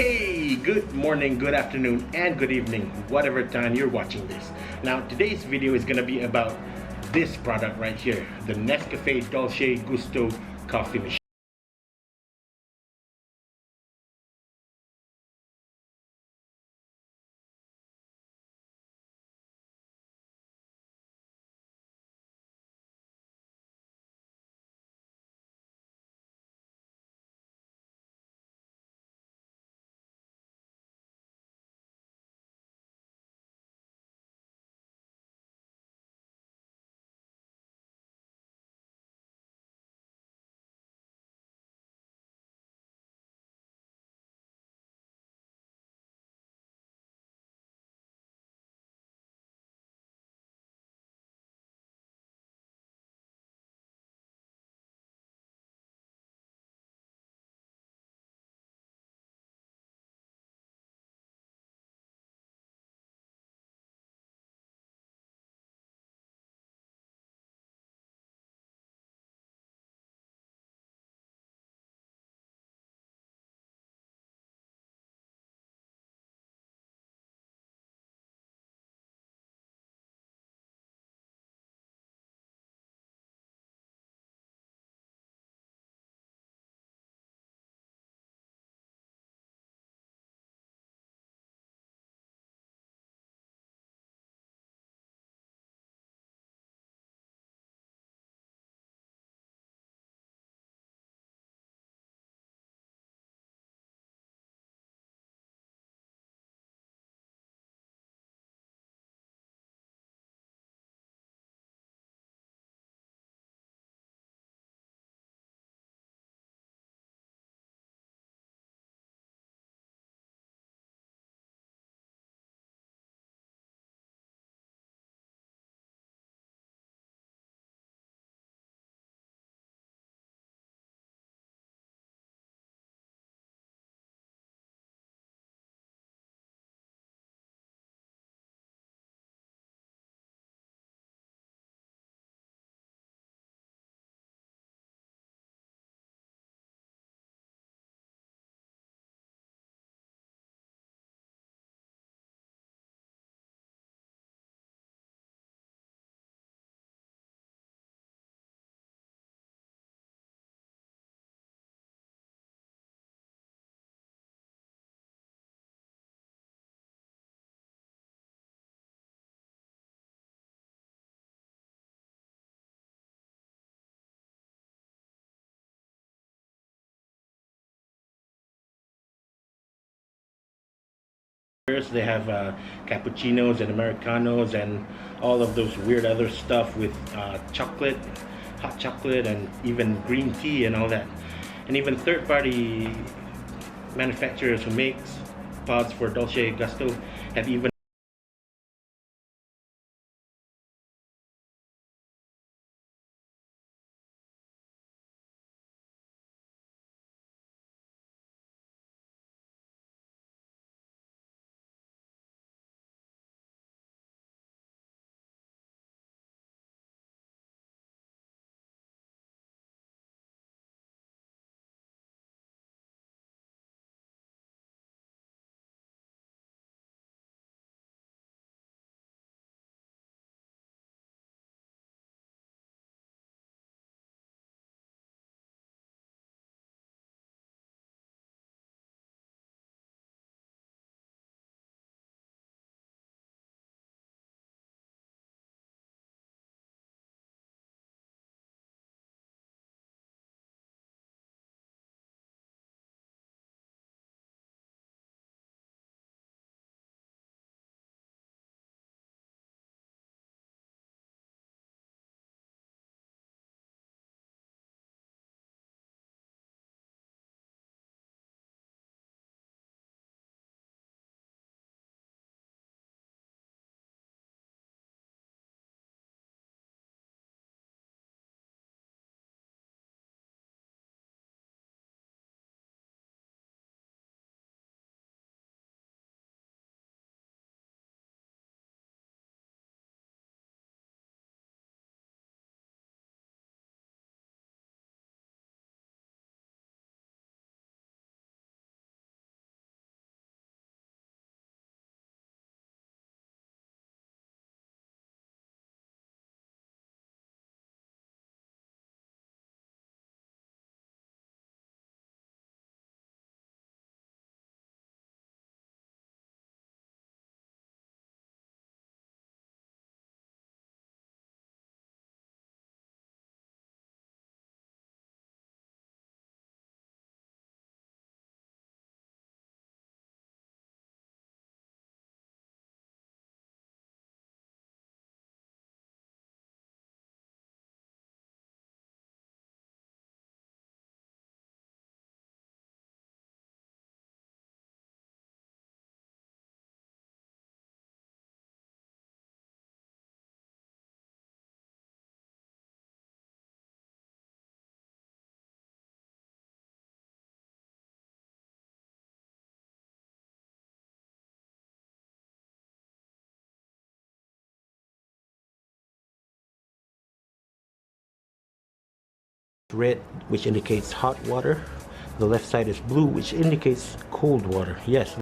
Hey, good morning, good afternoon, and good evening, whatever time you're watching this. Now, today's video is gonna be about this product right here, the Nescafe Dolce Gusto coffee machine. They have cappuccinos and Americanos and all of those weird other stuff with chocolate, hot chocolate, and even green tea and all that. And even third-party manufacturers who makes pods for Dolce Gusto have even red, which indicates hot water. The left side is blue, which indicates cold water. Yes.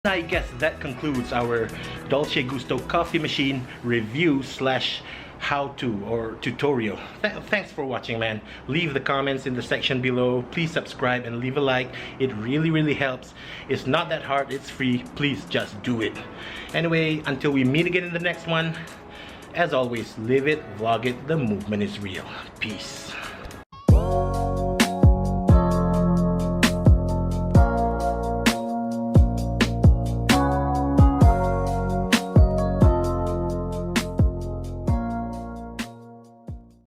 I guess that concludes our Dolce Gusto coffee machine review slash how-to or tutorial. Thanks for watching, man. Leave the comments in the section below. Please subscribe and leave a like. It really helps. It's not that hard. It's free. Please just do it. Anyway, until we meet again in the next one, as always, live it, vlog it. The movement is real. Peace.